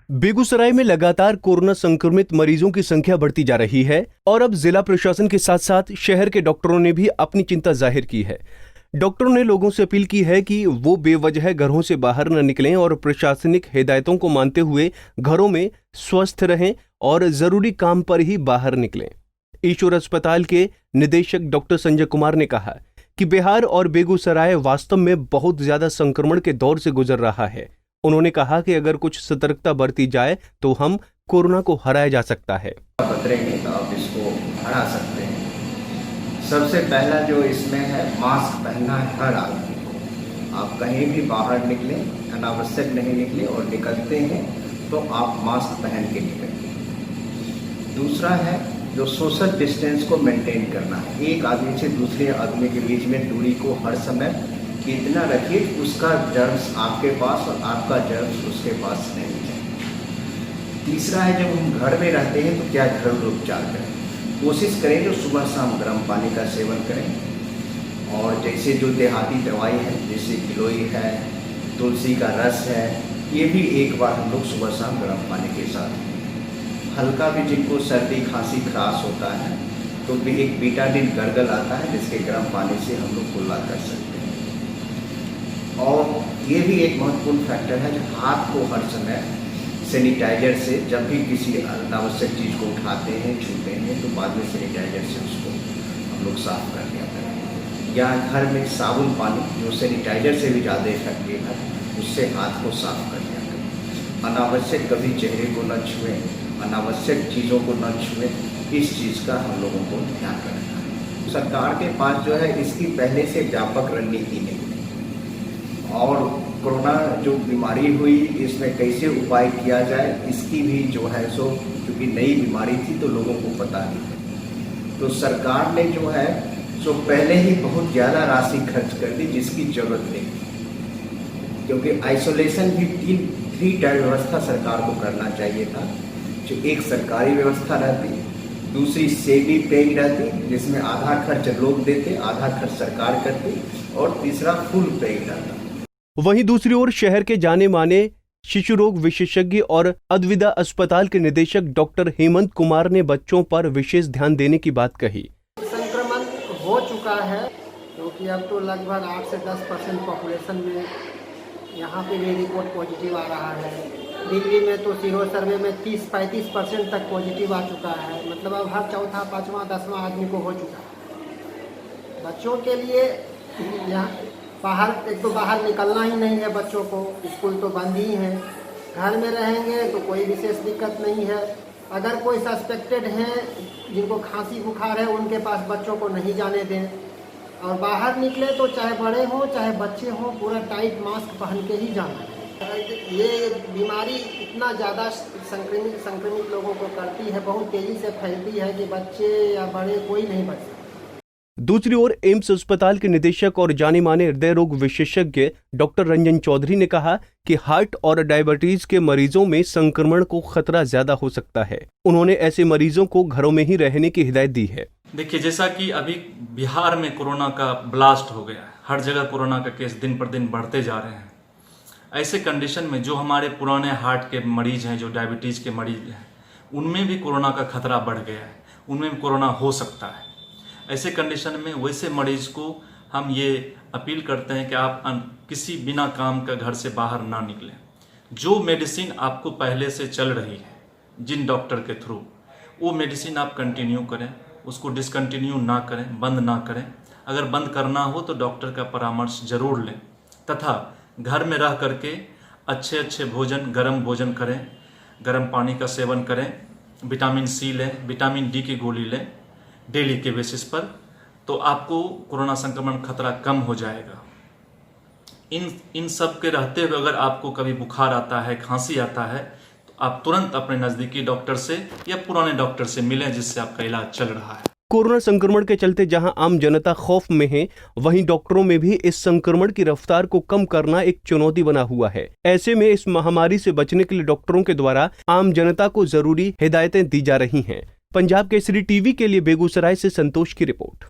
बेगूसराय में लगातार कोरोना संक्रमित मरीजों की संख्या बढ़ती जा रही है और अब जिला प्रशासन के साथ साथ शहर के डॉक्टरों ने भी अपनी चिंता जाहिर की है। डॉक्टरों ने लोगों से अपील की है कि वो बेवजह घरों से बाहर न निकलें और प्रशासनिक हिदायतों को मानते हुए घरों में स्वस्थ रहें और जरूरी काम पर ही बाहर निकलें। ईश्वर अस्पताल के निदेशक डॉक्टर संजय कुमार ने कहा कि बिहार और बेगूसराय वास्तव में बहुत ज्यादा संक्रमण के दौर से गुजर रहा है। उन्होंने कहा कि अगर कुछ सतर्कता बरती जाए तो हम कोरोना को हराया जा सकता है। बदलेंगे तो आप इसको हरा सकते हैं। सबसे पहला जो इसमें है, मास्क पहनना है हर आदमी को। आप कहीं भी बाहर निकलें, अनावश्यक नहीं निकले, और निकलते हैं तो आप मास्क पहन के निकलें। दूसरा है जो सोशल डिस्टेंस को मेंटेन करना है। एक आदमी से दूसरे आदमी के बीच में दूरी को हर समय इतना रखिए कि उसका जर्म्स आपके पास और आपका जर्म्स उसके पास नहीं जाए। तीसरा है जब हम घर में रहते हैं तो क्या घरेलू उपचार करें। कोशिश करें जो सुबह शाम गर्म पानी का सेवन करें, और जैसे जो देहाती दवाई है जैसे गिलोई है, तुलसी का रस है, ये भी एक बार हम लोग सुबह शाम गर्म पानी के साथ। हल्का भी जिनको सर्दी खांसी खराश होता है तो भी एक बीटाडिन गर्गल आता है जिसके गर्म पानी से हम लोग कुल्ला कर सकते हैं। और ये भी एक महत्वपूर्ण फैक्टर है, जो हाथ को हर समय सैनिटाइजर से, जब भी किसी अनावश्यक चीज़ को उठाते हैं छूते हैं तो बाद में सैनिटाइजर से उसको हम लोग साफ कर दिया करें। या घर में साबुन पानी जो सैनिटाइजर से भी ज़्यादा इफेक्टिव है, उससे हाथ को साफ कर दिया करें। अनावश्यक कभी चेहरे को न छुएं, अनावश्यक चीज़ों को न छुएं। इस चीज़ का हम लोगों को ध्यान रखना है। सरकार के पास जो है इसकी पहले से व्यापक रणनीति नहीं, और कोरोना जो बीमारी हुई इसमें कैसे उपाय किया जाए इसकी भी जो है सो, क्योंकि नई बीमारी थी तो लोगों को पता नहीं था, तो सरकार ने जो है सो पहले ही बहुत ज़्यादा राशि खर्च कर दी जिसकी जरूरत नहीं। क्योंकि आइसोलेशन भी 3 टायर व्यवस्था सरकार को करना चाहिए था। जो एक सरकारी व्यवस्था रहती, दूसरी सेमी पेइंग रहती जिसमें आधा खर्च लोग देते, आधा खर्च सरकार करती, और तीसरा फुल पेइंग रहता। वहीं दूसरी ओर शहर के जाने माने शिशु रोग विशेषज्ञ और अद्विदा अस्पताल के निदेशक डॉक्टर हेमंत कुमार ने बच्चों पर विशेष ध्यान देने की बात कही। संक्रमण हो चुका है क्योंकि अब तो लगभग 8 से 10% पॉपुलेशन में यहाँ पे भी रिपोर्ट पॉजिटिव आ रहा है। दिल्ली में तो सीरो सर्वे में 30-35% तक पॉजिटिव आ चुका है। मतलब अब हर चौथा, पाँचवा, 10वां आदमी को हो चुका है। बच्चों के लिए यहाँ बाहर, एक तो बाहर निकलना ही नहीं है बच्चों को, स्कूल तो बंद ही हैं। घर में रहेंगे तो कोई विशेष दिक्कत नहीं है। अगर कोई सस्पेक्टेड हैं जिनको खांसी बुखार है उनके पास बच्चों को नहीं जाने दें, और बाहर निकले तो चाहे बड़े हों चाहे बच्चे हों पूरा टाइट मास्क पहन के ही जाना है। ये बीमारी इतना ज़्यादा संक्रमित लोगों को करती है, बहुत तेज़ी से फैलती है कि बच्चे या बड़े कोई नहीं बच सकते। दूसरी ओर एम्स अस्पताल के निदेशक और जाने माने हृदय रोग विशेषज्ञ डॉक्टर रंजन चौधरी ने कहा कि हार्ट और डायबिटीज के मरीजों में संक्रमण को खतरा ज्यादा हो सकता है। उन्होंने ऐसे मरीजों को घरों में ही रहने की हिदायत दी है। देखिए, जैसा कि अभी बिहार में कोरोना का ब्लास्ट हो गया है, हर जगह कोरोना का केस दिन पर दिन बढ़ते जा रहे हैं। ऐसे कंडीशन में जो हमारे पुराने हार्ट के मरीज हैं, जो डायबिटीज के मरीज हैं, उनमें भी कोरोना का खतरा बढ़ गया है, उनमें भी कोरोना हो सकता है। ऐसे कंडीशन में वैसे मरीज को हम ये अपील करते हैं कि आप किसी बिना काम का घर से बाहर ना निकलें। जो मेडिसिन आपको पहले से चल रही है जिन डॉक्टर के थ्रू, वो मेडिसिन आप कंटिन्यू करें, उसको डिसकंटिन्यू ना करें, बंद ना करें। अगर बंद करना हो तो डॉक्टर का परामर्श जरूर लें, तथा घर में रह करके अच्छे भोजन, गर्म भोजन करें, गर्म पानी का सेवन करें, विटामिन सी लें, विटामिन डी की गोली लें डेली के बेसिस पर, तो आपको कोरोना संक्रमण खतरा कम हो जाएगा। इन सब के रहते हुए अगर आपको कभी बुखार आता है, खांसी आता है, तो आप तुरंत अपने नज़दीकी डॉक्टर से या पुराने डॉक्टर से मिलें जिससे आपका इलाज चल रहा है। कोरोना संक्रमण के चलते जहां आम जनता खौफ में है, वहीं डॉक्टरों में भी इस संक्रमण की रफ्तार को कम करना एक चुनौती बना हुआ है। ऐसे में इस महामारी से बचने के लिए डॉक्टरों के द्वारा आम जनता को जरूरी हिदायतें दी जा रही हैं। पंजाब केसरी टीवी के लिए बेगूसराय से संतोष की रिपोर्ट।